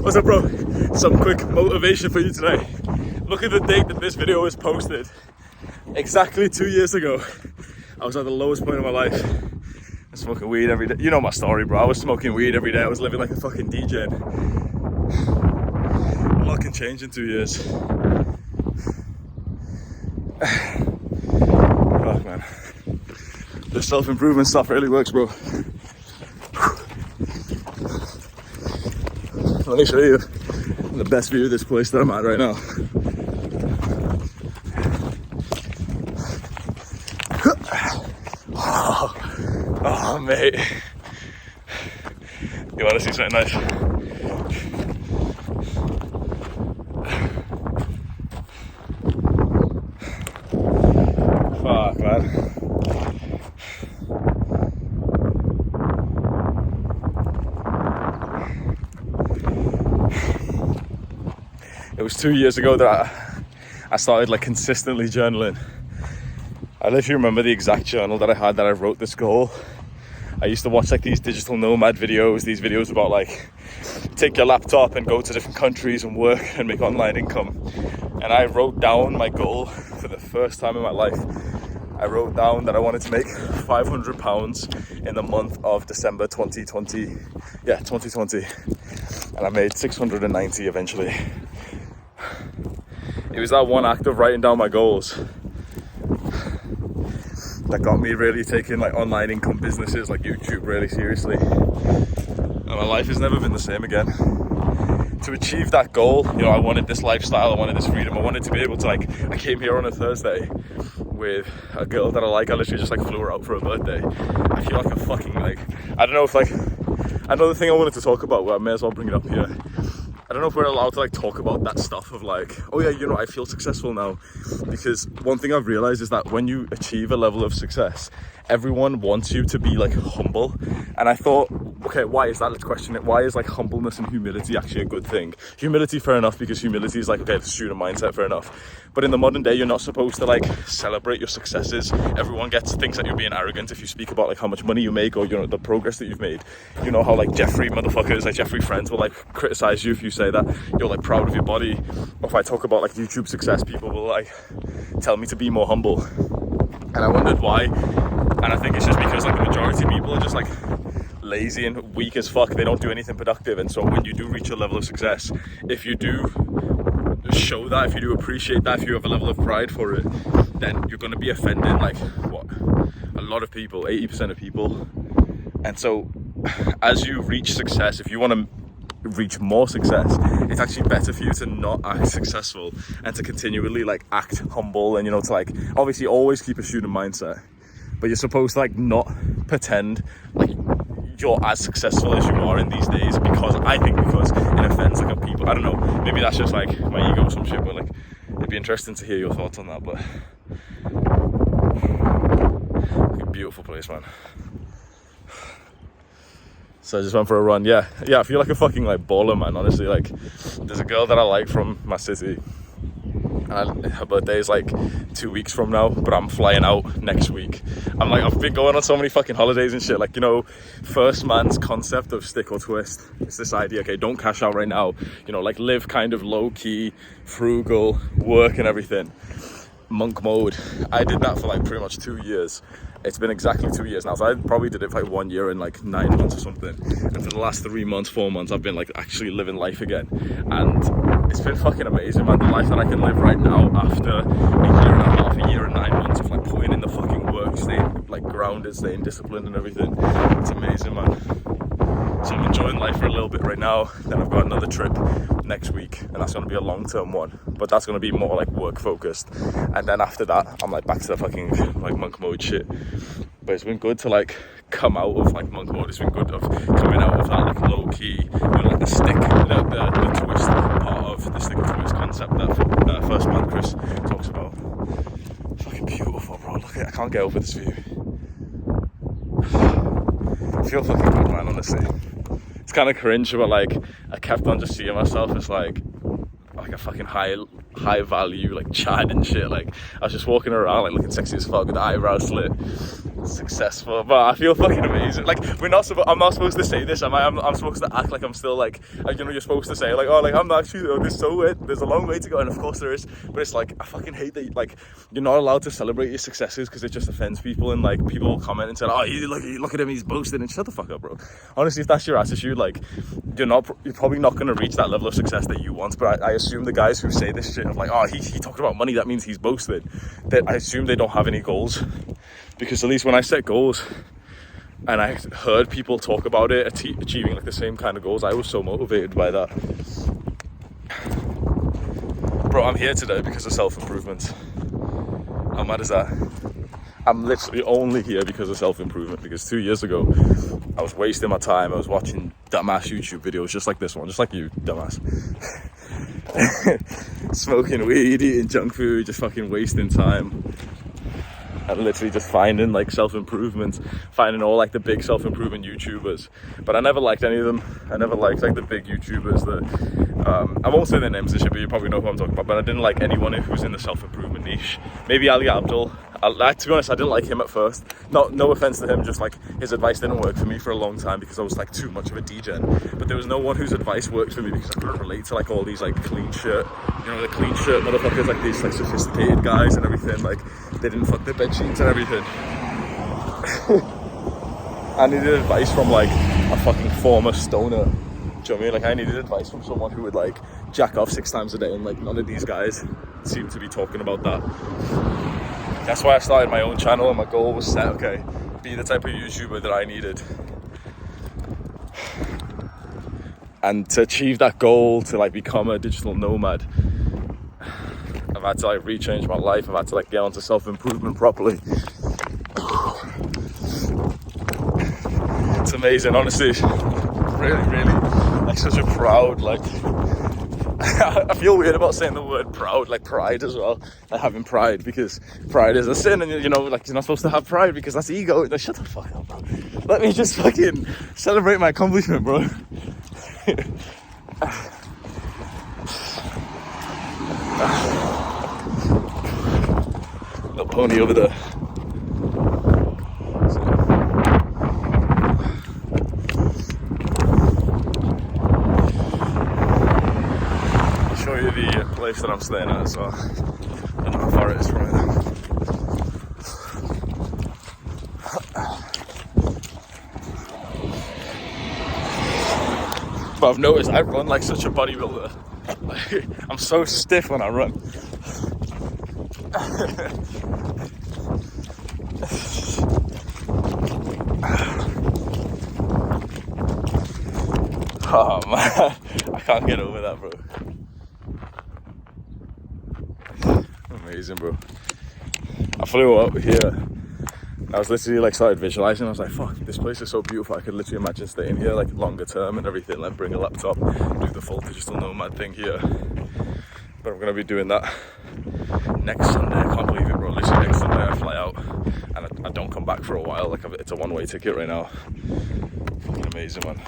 What's up, bro? Some quick motivation for you today. Look at the date that this video was posted. Exactly 2 years ago, I was at the lowest point of my life. I was smoking weed every day. You know my story, bro. I was smoking weed every day. I was living like a fucking DJ. A lot can change in 2 years. Fuck, man. The self-improvement stuff really works, bro. Let me show you the best view of this place that I'm at right now. Oh, mate. You want to see something nice? Fuck, man. It was 2 years ago that I started like consistently journaling. I literally remember the exact journal that I had that I wrote this goal. I used to watch like these digital nomad videos, these videos about like take your laptop and go to different countries and work and make online income. And I wrote down my goal for the first time in my life. I wrote down that I wanted to make £500 in the month of December 2020. Yeah, 2020. And I made 690 eventually. It was that one act of writing down my goals that got me really taking like online income businesses like YouTube really seriously. And my life has never been the same again. To achieve that goal, you know, I wanted this lifestyle, I wanted this freedom, I wanted to be able to like, I came here on a Thursday with a girl that I like. I literally just like flew her out for her birthday. I feel like a fucking like, I don't know if like, another thing I wanted to talk about, well, I may as well bring it up here. I don't know if we're allowed to like talk about that stuff of like, oh yeah, you know, I feel successful now. Because one thing I've realized is that when you achieve a level of success, everyone wants you to be like humble. And I thought, okay, why is that? Let's question it. Why is like humbleness and humility actually a good thing? Humility, fair enough, because humility is like, okay, it's a student mindset, fair enough. But in the modern day, you're not supposed to like celebrate your successes. Everyone thinks that you're being arrogant if you speak about like how much money you make or, you know, the progress that you've made. You know how like Jeffrey friends will like criticize you if you say that you're like proud of your body. Or if I talk about like YouTube success, people will like tell me to be more humble. And I wondered why. And I think it's just because like the majority of people are just like lazy and weak as fuck. They don't do anything productive. And so when you do reach a level of success, if you do show that, if you do appreciate that, if you have a level of pride for it, then you're going to be offending like what a lot of people, 80% of people. And so as you reach success, if you want to reach more success, it's actually better for you to not act successful and to continually like act humble, and you know, to like obviously always keep a student mindset, but you're supposed to like not pretend like you're as successful as you are in these days, because it offends like a people. I don't know, maybe that's just like my ego or some shit, but like it'd be interesting to hear your thoughts on that. But like a beautiful place, man. So I just went for a run. Yeah, I feel like a fucking like baller, man, honestly. Like there's a girl that I like from my city, and her birthday is like 2 weeks from now, but I'm flying out next week. I've been going on so many fucking holidays and shit. Like, you know, first man's concept of stick or twist. It's this idea, okay, don't cash out right now. You know, like live kind of low key, frugal, work and everything. Monk mode. I did that for like pretty much 2 years. It's been exactly 2 years now, so I probably did it for like 1 year and like 9 months or something. And for the last 3 months, 4 months, I've been like actually living life again. And it's been fucking amazing, man. The life that I can live right now after a year and a half, a year and 9 months of like putting in the fucking work, staying like grounded, staying disciplined and everything. It's amazing, man. So I'm enjoying life for a little bit right now. Then I've got another trip next week, and that's going to be a long-term one, but that's going to be more like work focused. And then after that, I'm like back to the fucking like monk mode shit. But it's been good to like come out of like monk mode. It's been good of coming out of that like low key, you know, like the stick, the twist part of the stick or twist concept that First Man Chris talks about. Fucking beautiful, bro. Look at it. I can't get over this view. I feel fucking good, man, honestly. It's kind of cringe, but like I kept on just seeing myself as like like a fucking high value like Chad and shit. Like I was just walking around like looking sexy as fuck with the eyebrows slit, successful, but I feel fucking amazing. Like I'm not supposed to say this, am I? I'm supposed to act like I'm still like you know, you're supposed to say like, oh, like I'm actually, oh, there's a long way to go, and of course there is, but it's like I fucking hate that like you're not allowed to celebrate your successes because it just offends people, and like people will comment and say, oh, you look at him, he's boasting, and shut the fuck up, bro. Honestly, if that's your attitude, like you're probably not going to reach that level of success that you want. But I assume the guys who say this shit of like, oh, he talked about money, that means he's boasted, that I assume they don't have any goals. Because at least when I set goals and I heard people talk about it achieving like the same kind of goals, I was so motivated by that. Bro, I'm here today because of self-improvement. How mad is that? I'm literally only here because of self-improvement, because 2 years ago I was wasting my time. I was watching dumbass YouTube videos just like this one, just like you, dumbass. Smoking weed, eating junk food, just fucking wasting time. And literally just finding like self-improvement, finding all like the big self-improvement YouTubers. But I never liked any of them. I never liked like the big YouTubers that, I won't say their names and shit, but you probably know who I'm talking about. But I didn't like anyone who was in the self-improvement niche. Maybe Ali Abdul. To be honest, I didn't like him at first. No offense to him, just like his advice didn't work for me for a long time because I was like too much of a degen. But there was no one whose advice worked for me because I couldn't relate to like all these like clean shirt, you know, the clean shirt motherfuckers, like these like sophisticated guys and everything. Like they didn't fuck their bed sheets and everything. I needed advice from like a fucking former stoner. Do you know what I mean? Like I needed advice from someone who would like jack off 6 times a day, and like none of these guys seem to be talking about that. That's why I started my own channel, and my goal was set, okay, be the type of YouTuber that I needed. And to achieve that goal, to like become a digital nomad, I've had to like rechange my life. I've had to like get onto self-improvement properly. It's amazing, honestly. Really, like such a proud, like, I feel weird about saying the word proud, like pride as well, like having pride, because pride is a sin, and you know, like you're not supposed to have pride because that's ego. Like, shut the fuck up, bro. Let me just fucking celebrate my accomplishment, bro. Little pony over there. The place that I'm staying at as well. I don't know how far it is from it. But I've noticed I run like such a bodybuilder. Like, I'm so stiff when I run. Oh man, I can't get over that, bro. Amazing, bro. I flew out here. I was literally like started visualizing. I was like, fuck, this place is so beautiful. I could literally imagine staying here like longer term and everything, like bring a laptop, do the full digital nomad thing here. But I'm gonna be doing that next Sunday. I can't believe it, bro. Literally next Sunday I fly out and I don't come back for a while. Like it's a one-way ticket right now. Fucking amazing, man.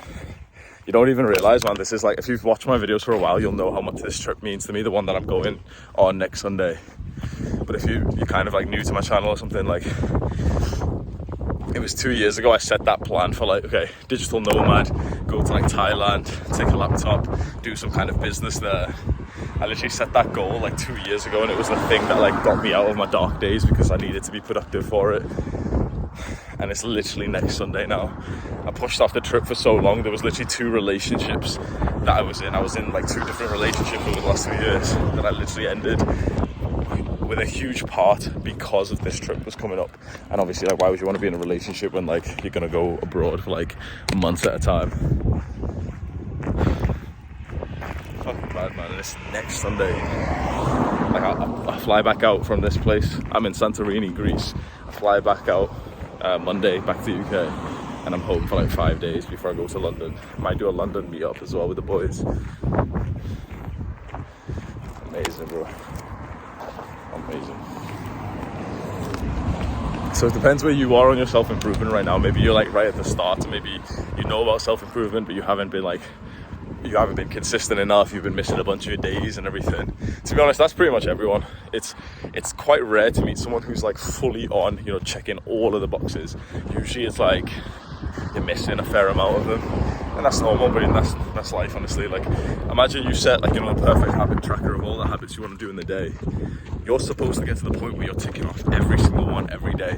You don't even realize, man, this is like, if you've watched my videos for a while, you'll know how much this trip means to me, the one that I'm going on next Sunday. But if you're kind of like new to my channel or something, like it was 2 years ago I set that plan for like, okay, digital nomad, go to like Thailand, take a laptop, do some kind of business there. I literally set that goal like 2 years ago, and it was the thing that like got me out of my dark days because I needed to be productive for it. And it's literally next Sunday now. I pushed off the trip for so long. There was literally 2 relationships that I was in. I was in like 2 different relationships over the last 2 years that I literally ended with a huge part because of this trip was coming up. And obviously, like, why would you want to be in a relationship when like you're gonna go abroad for like months at a time? Fucking bad, man. And it's next Sunday. Like I fly back out from this place. I'm in Santorini, Greece. I fly back out Monday back to the UK, and I'm home for like 5 days before I go to London. Might do a London meetup as well with the boys. Amazing, bro. Amazing. So it depends where you are on your self-improvement right now. Maybe you're like right at the start, maybe you know about self-improvement but you haven't been like you haven't been consistent enough, you've been missing a bunch of your days and everything. To be honest, that's pretty much everyone. It's quite rare to meet someone who's like fully on, you know, checking all of the boxes. Usually it's like you're missing a fair amount of them, and that's normal, but that's life, honestly. Like, imagine you set like, you know, a perfect habit tracker of all the habits you want to do in the day. You're supposed to get to the point where you're ticking off every single one every day,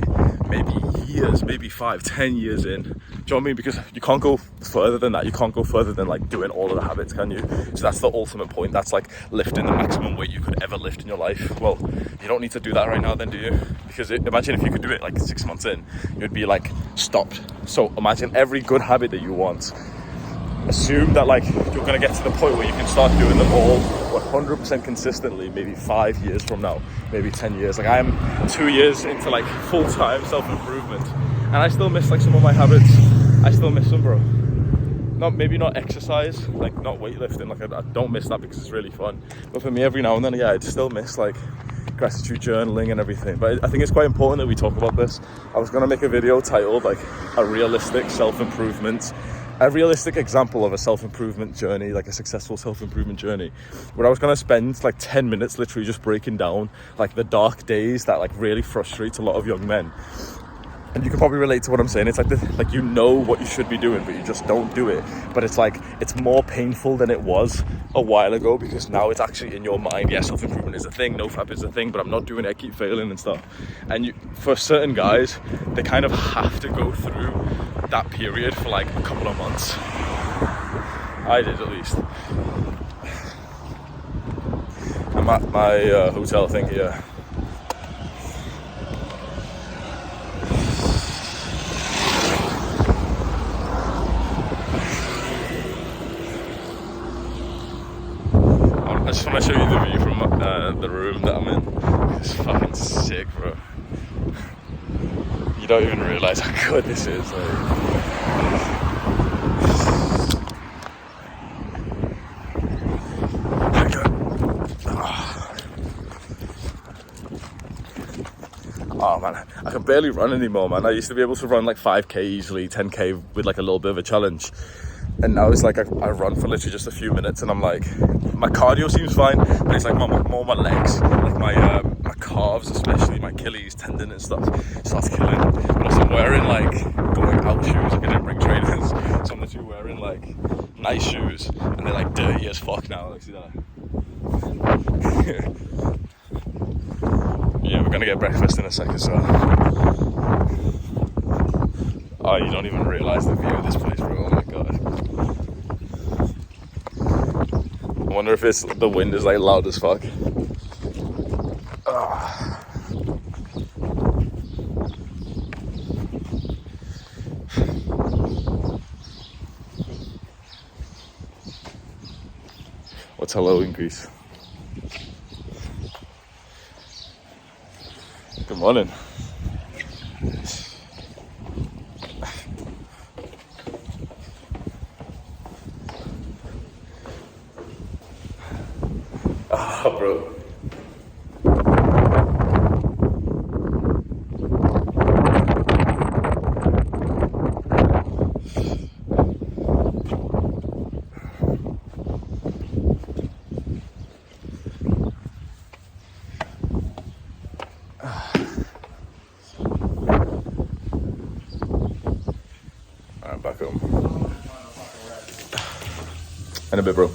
maybe years, maybe 5-10 years in. Do you know what I mean? Because you can't go further than that. You can't go further than like doing all of the habits, can you? So that's the ultimate point. That's like lifting the maximum weight you could ever lift in your life. Well, you don't need to do that right now then, do you? Because imagine if you could do it like 6 months in, you'd be like stopped. So imagine every good habit that you want, assume that like you're going to get to the point where you can start doing them all 100% consistently, maybe 5 years from now, maybe 10 years. Like, I'm 2 years into like full-time self-improvement, and I still miss like some of my habits. I still miss them, bro. Maybe not exercise, like not weightlifting, like I don't miss that because it's really fun. But for me, every now and then, yeah, I'd still miss like gratitude journaling and everything. But I think it's quite important that we talk about this. I was going to make a video titled like a realistic example of a self-improvement journey, like a successful self-improvement journey, where I was going to spend like 10 minutes literally just breaking down like the dark days that like really frustrates a lot of young men. And you can probably relate to what I'm saying. It's like you know what you should be doing, but you just don't do it. But it's like, it's more painful than it was a while ago, because now it's actually in your mind. Yeah, self-improvement is a thing, NoFap is a thing, but I'm not doing it, I keep failing and stuff. And for certain guys, they kind of have to go through that period for like a couple of months. I did, at least. I'm at my hotel thing here. I just want to show you the view from the room that I'm in. It's fucking sick, bro. You don't even realise how good this is. Oh man, I can barely run anymore, man. I used to be able to run like 5k easily, 10k with like a little bit of a challenge. And now it's like I run for literally just a few minutes, and I'm like, my cardio seems fine, but it's like more my legs, like my calves, especially my Achilles tendon and stuff, starts killing. But also I'm wearing like going out shoes, like I didn't bring trainers, so I'm literally wearing like nice shoes, and they're like dirty as fuck now. Like, see that? Yeah, we're gonna get breakfast in a second, so. Oh, you don't even realise the view of this place, bro. Oh my god. I wonder if the wind is like loud as fuck. What's hello in Greece? Good morning. Oh, bro. Alright, back home. In a bit, bro.